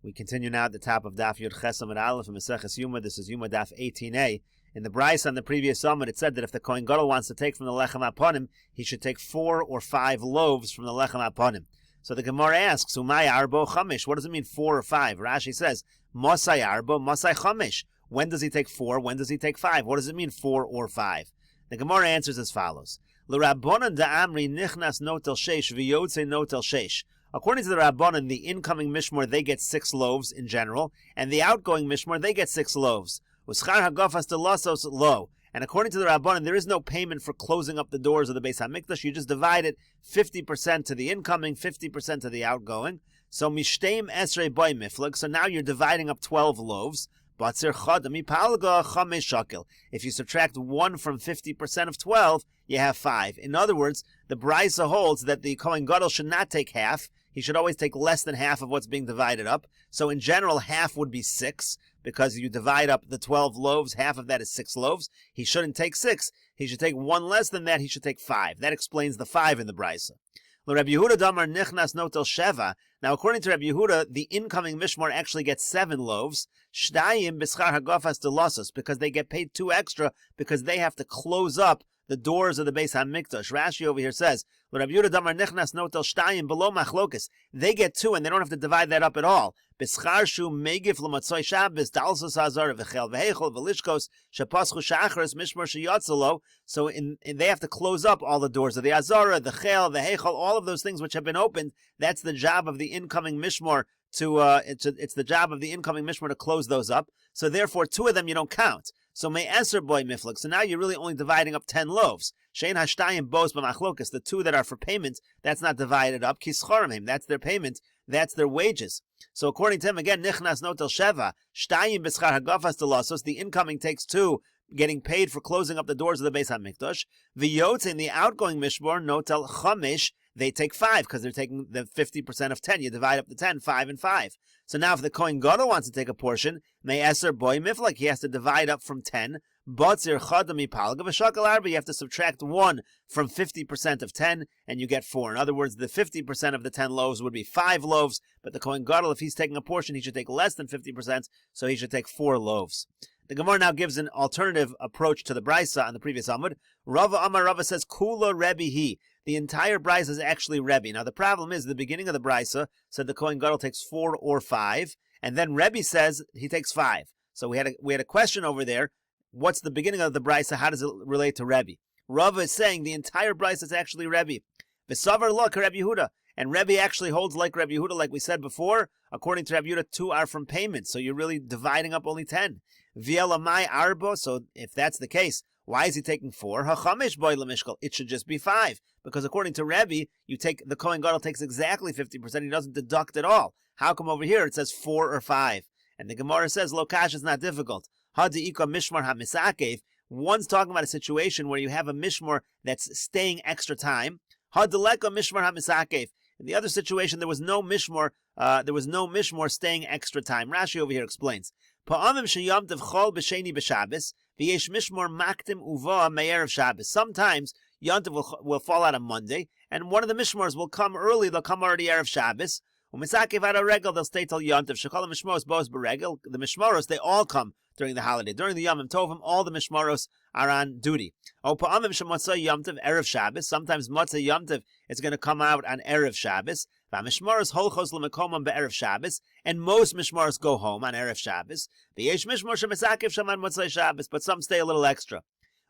We continue now at the top of Daf Yud Chesam and Aleph and Meseches Yoma. This is Yoma Daf 18a. In the Bryce on the previous summit, it said that if the Kohen Gadol wants to take from the Lechem Aponim, he should take 4 or 5 loaves from the Lechem Aponim. So the Gemara asks, Umay Arbo Chamish. What does it mean 4 or 5? Rashi says, Mosai Arbo, Mosai Chamish. When does he take 4? When does he take 5? What does it mean 4 or 5? The Gemara answers as follows. L'Rabbanan da'amri nichnas notel sheish v'yotze notel sheish. According to the Rabbanan, the incoming mishmor, they get 6 loaves in general, and the outgoing mishmor, they get 6 loaves. Uschar hagafas delasos lo. And according to the Rabbanan, there is no payment for closing up the doors of the Beis HaMikdash. You just divide it 50% to the incoming, 50% to the outgoing. So mishteim esrei boy miflag. So now you're dividing up 12 loaves. If you subtract 1 from 50% of 12, you have 5. In other words, the Brisa holds that the Kohen Gadol should not take half. He should always take less than half of what's being divided up. So in general, half would be 6, because you divide up the 12 loaves, half of that is 6 loaves. He shouldn't take 6. He should take 1 less than that. He should take 5. That explains the 5 in the Brisa. Rabbi Yehuda damar nichnas notel sheva. Now, according to Rabbi Yehuda, the incoming mishmor actually gets 7 loaves. Shtayim b'schar hagafas delasos, because they get paid 2 extra because they have to close up the doors of the Beis HaMikdash. Rashi over here says, Rabbi Yehuda damar nichnas notel shtayim below machlokas. They get 2 and they don't have to divide that up at all. B'schar shu megif l'matzoy Shabbos dalsos hazar v'chel v'heichol v'lishkos shepaschu shachris mishmor sheyatzalo. So they have to close up all the doors of the Azara, the Chel, the Heichel, all of those things which have been opened. That's the job of the incoming mishmor it's the job of the incoming mishmor to close those up. So therefore, 2 of them you don't count. So may eser boy miflag. So now you're really only dividing up 10 loaves. Shein hashtayim bos b'machlokas. The 2 that are for payment, that's not divided up. Kischorim, that's their payment. That's their wages. So according to him, again, nichnas notel sheva, shtayim b'schar hagafas delasos. The incoming takes 2, getting paid for closing up the doors of the Beis HaMikdash. V'yotze, in the outgoing mishmor, notel chamish, they take 5, because they're taking the 50% of 10. You divide up the 10, 5 and 5. So now if the Kohen Gadol wants to take a portion, may eser boy miflag, he has to divide up from 10. Botzir chadam ipalga v'shakal arba, you have to subtract 1 from 50% of 10, and you get 4. In other words, the 50% of the 10 loaves would be 5 loaves, but the Kohen Gadol, if he's taking a portion, he should take less than 50%, so he should take 4 loaves. The Gemara now gives an alternative approach to the Brisa on the previous Amud. Rava Amar Rava says, Kula Rebbe he. The entire Brisa is actually Rebbe. Now the problem is, the beginning of the Brisa said the Kohen Gadol takes 4 or 5, and then Rebbe says he takes 5. So we had a question over there. What's the beginning of the Brisa? How does it relate to Rebbe? Rava is saying the entire Brisa is actually Rebbe. V'savar lo Rebbe Yehuda. And Rebbe actually holds like Rebbe Yehuda, like we said before. According to Rebbe Yehuda, 2 are from payment, so you're really dividing up only 10. V'elamai arbo, so if that's the case, why is he taking 4? Hachamish boy lemishkal, it should just be 5. Because according to Rebbe, the Kohen Gadol takes exactly 50%, he doesn't deduct at all. How come over here it says 4 or 5? And the Gemara says, Lokash is not difficult. Hadi'ika mishmar hamisakev. One's talking about a situation where you have a mishmar that's staying extra time. Hadileka mishmar hamisakev. In the other situation, there was no mishmor staying extra time. Rashi over here explains. Pa'amim sheyamtiv chol b'sheni b'Shabbos v'yesh mishmor maktim uva me'erev Shabbos. Sometimes Yontiv will fall out on Monday, and one of the mishmors will come early. They'll come already erev Shabbos. Umisakev ad regel, they'll stay till Yontiv. Shekol mishmoros bos b'regel. The mishmoros, they all come during the holiday. During the Yom Tovim, all the mishmoros are on duty. Pa'amim shemotzei Yontiv erev Shabbos. Sometimes motzei Yontiv is going to come out on erev Shabbos. V'mishmoros holchos l'mekomam be'erev Shabbos, and most mishmoros go home on erev Shabbos. V'yesh mishmor shemisakev shaman motzei Shabbos, but some stay a little extra.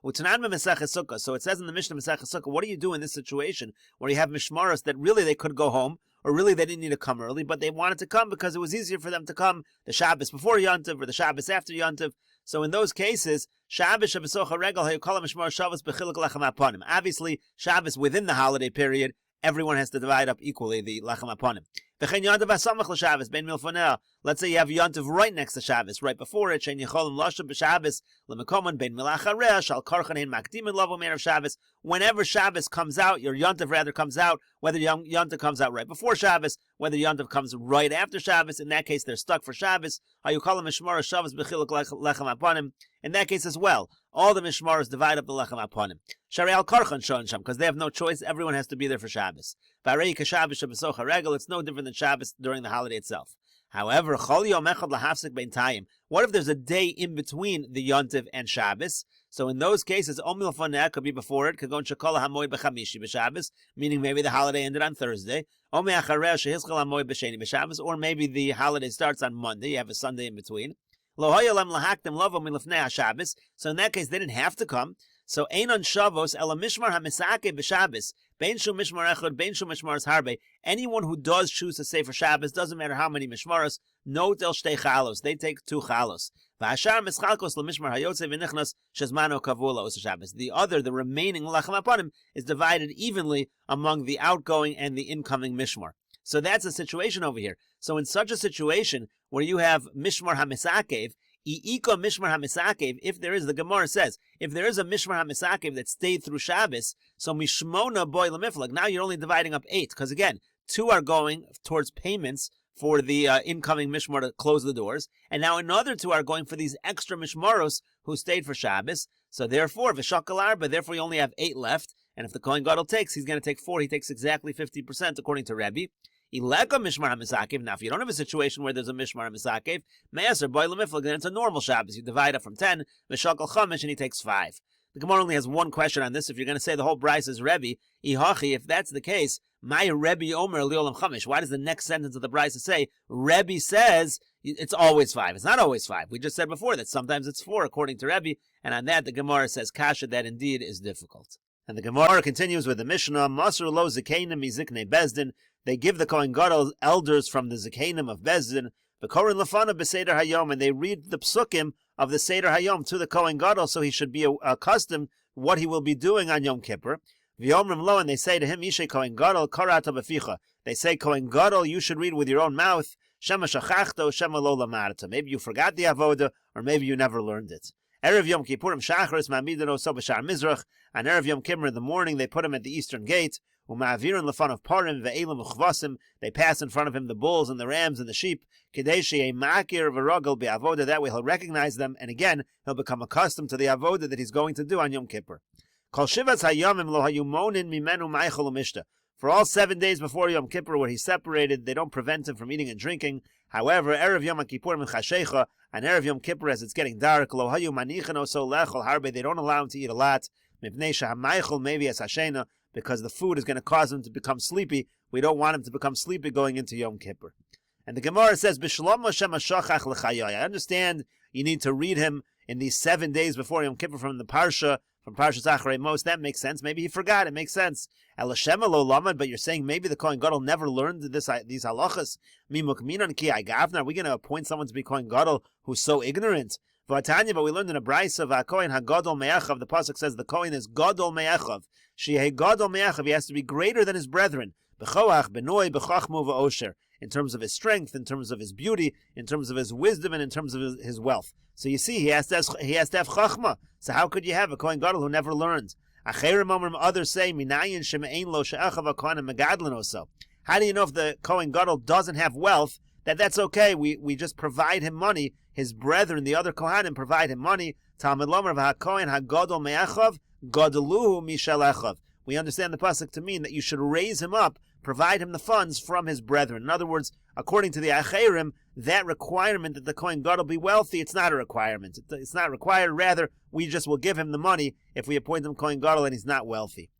Utanan Meseches Sukkah. So it says in the Mishnah Meseches Sukkah, what do you do in this situation where you have mishmaros that really they could go home, or really they didn't need to come early, but they wanted to come because it was easier for them to come the Shabbos before Yontiv or the Shabbos after Yontiv. So in those cases, Shabbos Shabbasocha Regel Hayukala Mishmar Shabbos Bechiluk Lechem Aponim. Obviously, Shabbos within the holiday period, everyone has to divide up equally the Lechem Aponim. V'chein Yontiv hasamach l'Shabbos ben milfonel. Let's say you have Yontiv right next to Shabbos, right before it. Shein yicholim lashav b'Shabbos l'mekomon ben milachareh shal karchan hein makdimin lavo me'erev Shabbos. Whenever Shabbos comes out, your Yontiv rather comes out, whether Yontiv comes out right before Shabbos, whether Yontiv comes right after Shabbos. In that case, they're stuck for Shabbos. Hayukalim mishmar Shabbos b'chiluk lechem aponim. In that case as well, all the mishmaros divide up the lechem aponim. Sharei al karchan shon sham, because they have no choice. Everyone has to be there for Shabbos. V'arei kashabbos shabbasocha regel. It's no different than Shabbos during the holiday itself. However, chol yom echad lahafsik beintayim. What if there's a day in between the Yontiv and Shabbos? So in those cases, omil faneh could be before it, kagon shekol hamoed b'chamishi b'Shabbos, meaning maybe the holiday ended on Thursday. Omei achareh shehizchel hamoed b'sheni b'Shabbos, or maybe the holiday starts on Monday. You have a Sunday in between. Lo hoyalem lahaktem lavo milifnei haShabbos. So in that case, they didn't have to come. So einon shavos ela mishmar hamisake b'Shabbos. Bein shu mishmar echad, bein shu mishmaras harbe. Anyone who does choose to say for Shabbos, doesn't matter how many mishmaras, no tel shtei chalos. They take 2 chalos. V'hashar mischalkos lemishmar hayotze v'nichnas shezmano kavula os Shabbos. The other, the remaining lachem aponim, is divided evenly among the outgoing and the incoming mishmar. So that's the situation over here. So in such a situation where you have mishmar hamisakev, I'iko mishmar hamisakev, if there is, the Gemara says, if there is a mishmar hamisakev that stayed through Shabbos, so mishmona boy lemiflag, now you're only dividing up 8, because again, 2 are going towards payments for the incoming mishmar to close the doors, and now another 2 are going for these extra mishmaros who stayed for Shabbos. So therefore, v'shakal arba, therefore you only have 8 left, and if the Kohen Gadol takes, he's going to take 4. He takes exactly 50% according to Rebbe. Ileka mishmar hamisakev. Now, if you don't have a situation where there's a mishmar hamisakev, me'aser boy lemiflag, then it's a normal Shabbos. You divide up from 10, v'shakal chamish, and he takes 5. The Gemara only has one question on this. If you're going to say the whole brayso is Rebbe, ihachi, if that's the case, my Rebbe Omer liolam chamish. Why does the next sentence of the brayso say Rebbe says it's always 5? It's not always 5. We just said before that sometimes it's 4 according to Rebbe, and on that the Gemara says kasha, that indeed is difficult. And the Gemara continues with the Mishnah, Masru lo zikeinim miziknei bezdin. They give the Kohen Gadol elders from the zikeinim of bezdin, the Korin lefana b'seder hayom, and they read the psukim of the Seder Hayom to the Kohen Gadol, so he should be accustomed what he will be doing on Yom Kippur. V'yomrim lo, and they say to him, Ishe Kohen Gadol, karata b'ficha. They say, Kohen Gadol, you should read with your own mouth, Shema shachachto, Shema lo lamarta. Maybe you forgot the avoda, or maybe you never learned it. Erev Yom Kippurim shacharis ma'amidan oso b'shar mizrach. On Erev Yom Kippur in the morning, they put him at the eastern gate. U'ma'avirin lefan of parim ve'elim uchvasim. They pass in front of him the bulls and the rams and the sheep. Kadeshi makir v'rogel be'avoda. That way he'll recognize them, and again he'll become accustomed to the avoda that he's going to do on Yom Kippur. Kol shivas hayamim lo hayumonin mimenu ma'echol u'mishta. For all 7 days before Yom Kippur, where he's separated, they don't prevent him from eating and drinking. However, Erev Yom Kippurim chashecha, on Erev Yom Kippur as it's getting dark, lo hayu manichan oso lechol harbe. They don't allow him to eat a lot. Mipnei shahamaychol maybe as hashena, because the food is going to cause him to become sleepy. We don't want him to become sleepy going into Yom Kippur. And the Gemara says, B'shalom Hashem hashachach l'chayoy. I understand you need to read him in these 7 days before Yom Kippur from the Parsha, from Parshas Acharei Mos. That makes sense. Maybe he forgot. It makes sense. El Hashem lo lamad, but you're saying maybe the Kohen Gadol never learned these halachas. Mimukminan ki agavna. Are we going to appoint someone to be Kohen Gadol who's so ignorant? V'atanya, but we learned in a brayso of Kohen hagadol me'achav. The pasuk says the Kohen is gadol me'achav. Shehei gadol me'achav. He has to be greater than his brethren. B'choach, b'noi, b'chachmu, v'osher. In terms of his strength, in terms of his beauty, in terms of his wisdom, and in terms of his wealth. So you see, he has to have chachma. So how could you have a Kohen Gadol who never learned? Acherim omrim, others say, minayin sheme'ein lo she'achav ha'kohanim megadlin oso. How do you know if the Kohen Gadol doesn't have wealth, that's okay? We just provide him money. His brethren, the other Kohanim, provide him money. Talmud lomer v'hakohen hagadol me'achav, gadeluhu mishalechav. We understand the pasuk to mean that you should raise him up, provide him the funds from his brethren. In other words, according to the Acherim, that requirement that the Kohen Gadol be wealthy, it's not a requirement. It's not required. Rather, we just will give him the money if we appoint him Kohen Gadol and he's not wealthy.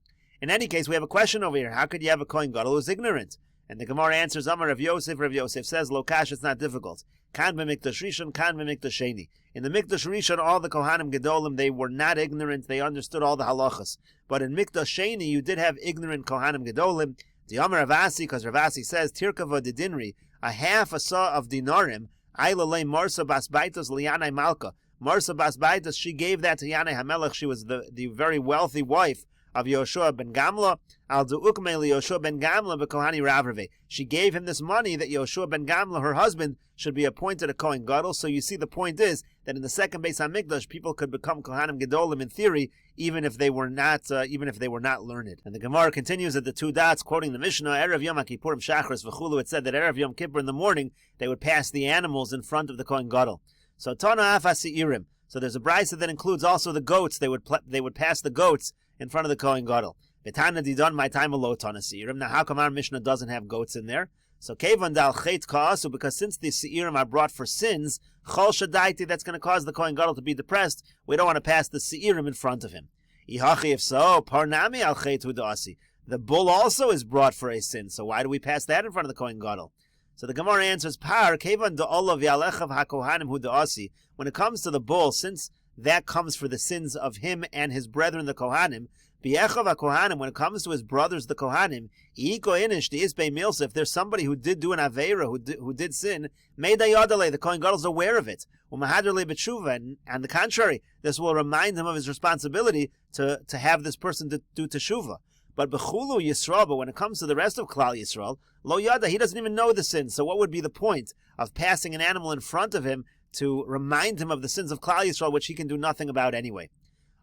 In any case, we have a question over here. How could you have a Kohen Gadol who's ignorant? And the Gemara answers, Amar Rav Yosef. Rav Yosef says, Lokash, it's not difficult. Kan b'mikdash rishon, kan b'mikdash sheni. In the mikdash rishon, all the Kohanim Gedolim, they were not ignorant. They understood all the halachas. But in mikdash sheni, you did have ignorant Kohanim Gedolim. The Amar Ravasi, because Ravasi says, Tirkava de dinri, a half a saw of dinarim, Ailalei Marsa bas baitos liyanai malka. Marsa bas baitos, she gave that to Yanai Hamelech. She was the very wealthy wife of Yoshua ben Gamla. Al du'ukme li Yoshua ben Gamla b'kohani ravrave. She gave him this money that Yoshua ben Gamla, her husband, should be appointed a Kohen Gadol. So you see, the point is that in the second Beis HaMikdash, people could become Kohanim Gedolim in theory, even if they were not learned. And the Gemara continues at the 2 dots, quoting the Mishnah, Erev Yom Kippurim Shachris v'chulu. It said that Erev Yom Kippur in the morning they would pass the animals in front of the Kohen Gadol. So Tana Afasi'irim. So there's a brayso that includes also the goats. They would pass the goats in front of the Kohen Gadol. Betana didon my time alotana siirim. Now, how come our Mishnah doesn't have goats in there? So kevan dal chet ka'asu, because since the seirim are brought for sins, chol shadaiti, that's going to cause the Kohen Gadol to be depressed. We don't want to pass the seirim in front of him. Ihachi, if so, parnami al chet hudasi. The bull also is brought for a sin, so why do we pass that in front of the Kohen Gadol? So the Gemara answers, Par kevan da'olav yalechav hakohanim hudasi. When it comes to the bull, since that comes for the sins of him and his brethren, the Kohanim, B'yechav HaKohanim, when it comes to his brothers, the Kohanim, if there's somebody who did do an Aveira, who did sin, the Kohen Gadol is aware of it. And on the contrary, this will remind him of his responsibility to have this person do Teshuvah. But B'chulu Yisrael, but when it comes to the rest of Klal Yisrael, Lo Yada, he doesn't even know the sin. So what would be the point of passing an animal in front of him to remind him of the sins of Klal Yisrael, which he can do nothing about anyway?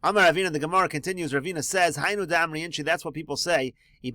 Amar Ravina, the Gemara continues, Ravina says, Hainu damri inchi, that's what people say, if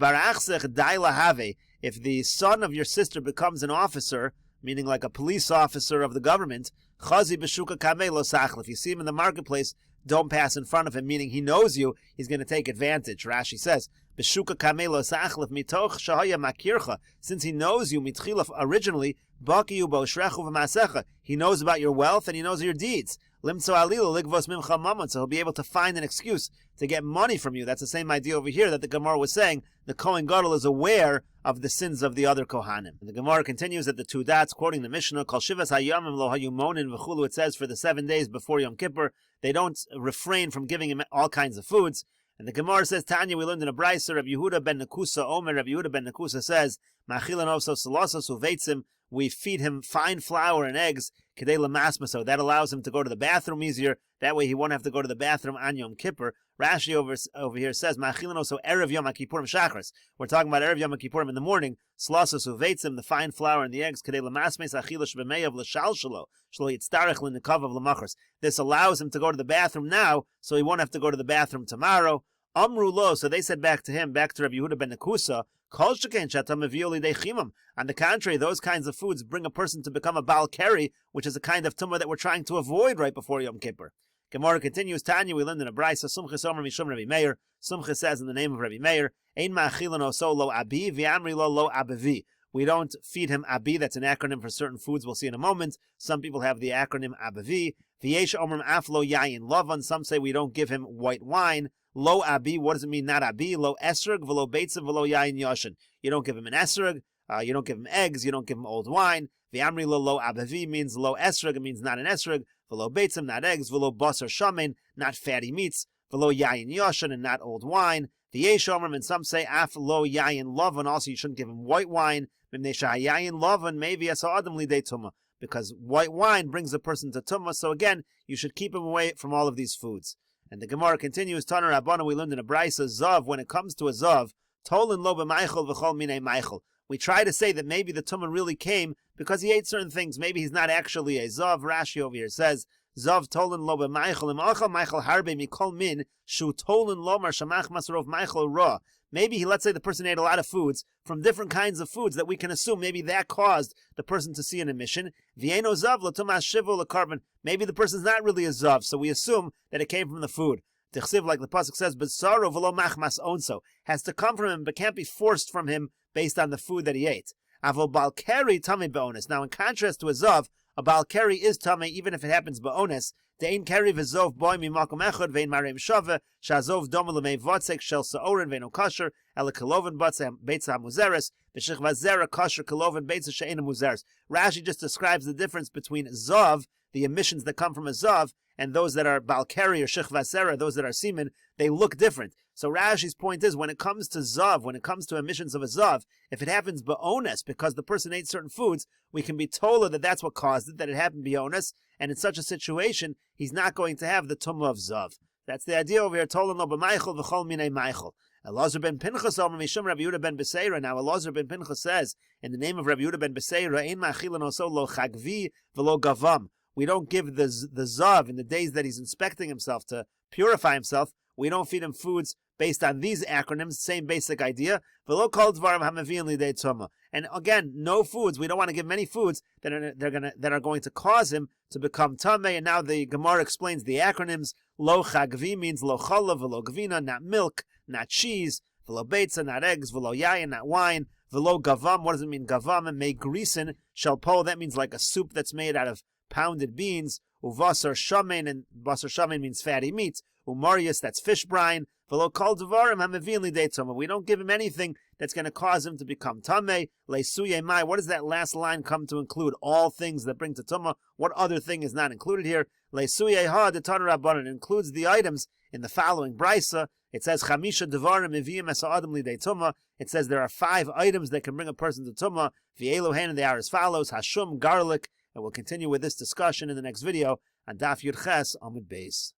the son of your sister becomes an officer, meaning like a police officer of the government, chazi b'shuka kamei lo sachl, if you see him in the marketplace, don't pass in front of him, meaning he knows you, he's going to take advantage. Rashi says, b'shuka kamei lo sachl, mitoch shahaya makircha, since he knows you, mitchilaf originally, baki bo shrechu v'masecha, he knows about your wealth and he knows your deeds. Limtso alila ligvos mimcha mamon, so he'll be able to find an excuse to get money from you. That's the same idea over here that the Gemara was saying. The Kohen Gadol is aware of the sins of the other Kohanim. And the Gemara continues at the two dots, quoting the Mishnah, Kol shivas hayamim lo hayumonin v'chulu, it says for the 7 days before Yom Kippur, they don't refrain from giving him all kinds of foods. And the Gemara says, Tanya, we learned in a brayso, Rabbi Yehuda ben Nekusa Omer, Rabbi Yehuda ben Nekusa says, Machilan oso salosos uveitzim, we feed him fine flour and eggs, kedei lamasmaso, that allows him to go to the bathroom easier, that way he won't have to go to the bathroom on Yom Kippur. Rashi over here says, Machilan oso erev Yom HaKippurim shachris, we're talking about erev Yom HaKippurim in the morning, salosos uveitzim, the fine flour and the eggs, kedei lamasmes achilash b'meyav l'shal shalo, shlo yitztarech l'nekav of l'machris. This allows him to go to the bathroom now, so he won't have to go to the bathroom tomorrow. Amru lo, so they said back to him, back to Rabbi Yehuda ben Nekusa, Kol sheken shatam mevioli dechimam. On the contrary, those kinds of foods bring a person to become a Baal Keri, which is a kind of tumah that we're trying to avoid right before Yom Kippur. Gemara continues, Tanya, we learned in a brayso, Sumchis Omer Mishum Rabbi Meir, Sumchis says in the name of Rabbi Meir, Ein ma'achilan oso lo abi, v'amri lo abavi. We don't feed him abi, that's an acronym for certain foods we'll see in a moment. Some people have the acronym abavi. V'yesh omrim af lo yayin lavan, some say we don't give him white wine. Lo abi, what does it mean, not abi? Lo esrog, v'lo beitzim, v'lo yayin yoshin. You don't give him an esrog, you don't give him eggs, you don't give him old wine. V'amri lo abavi means lo esrog, it means not an esrog. V'lo beitzim, not eggs. V'lo basar shamen, not fatty meats. V'lo yayin yoshin, and not old wine. V'yesh omrim, and some say af lo yayin lavan, also you shouldn't give him white wine. Mimnei shayayin lavan, maybe as adam lidei tumah, because white wine brings a person to tumah, so again, you should keep him away from all of these foods. And the Gemara continues, Taner Rabbana, we learned in a brayso, Zav, when it comes to a Zav, Tolin lo b'meichel v'chol minei meichel. We try to say that maybe the tumah really came because he ate certain things. Maybe he's not actually a Zav. Rashi over here says, Zav tolin lo b'meichel, im achal meichel harbe mikol min, shu tolin lomar shamach masarov meichel ra. Maybe let's say the person ate a lot of foods from different kinds of foods that we can assume maybe that caused the person to see an emission. V'eno zav l'tumas shivu l'karban. Maybe the person's not really a zav, so we assume that it came from the food. Tichsiv, like the pasuk says, b'saro v'lo machmas onso, has to come from him but can't be forced from him based on the food that he ate. Avol bal keri tame be'ones. Now in contrast to a zav, a bal keri is tame even if it happens be'ones. De'in keri v'zov boy mimakom echad ve'in mareim shave shazov domu l'mei votzek shel sa'orin ve'no kasher ele kiloven beitza hamuzeres v'shich zera kasher kiloven beitza she'ena muzeres. Rashi just describes the difference between zav, the emissions that come from a zav, and those that are bal keri or shich zera, those that are semen. They look different. So Rashi's point is, when it comes to zav, when it comes to emissions of a zav, if it happens be'ones because the person ate certain foods, we can be told that that's what caused it, that it happened be'ones, and in such a situation, he's not going to have the tumah of zav. That's the idea over here. Tolan lo b'meichel v'chol minei meichel. Elazar ben Pinchas omer mishum Rabbi Yehuda ben Beseira. Now Elazar ben Pinchas says, in the name of Rabbi Yehuda ben Beseira, ein machilan oso lo chagvi v'lo gavam. We don't give the zav in the days that he's inspecting himself to purify himself. We don't feed him foods based on these acronyms, same basic idea. And again, no foods. We don't want to give many foods that are going to cause him to become tameh. And now the Gemara explains the acronyms. Lo chagvi means lo chalav, v'lo gvina, not milk, not cheese, v'lo beitza, not eggs, v'lo yayin, not wine, Velo gavam, what does it mean? Gavam and me grisen shalpo, that means like a soup that's made out of pounded beans. Uvasar shamen, and basar shamen means fatty meats. Umarius, that's fish brine. Velo kol devarim hamavin lidei tumah. We don't give him anything that's going to cause him to become tameh. Leisuye mai, what does that last line come to include? All things that bring to tumah. What other thing is not included here? Leisuye ha detan rabbanon, includes the items in the following brisa. It says chamisha devarim eviyim es ha'adam lidei tumah. It says there are 5 items that can bring a person to tumah. V'elu hen, they are as follows: hashum, garlic. And we'll continue with this discussion in the next video on Daf Yud Ches Amud Beis.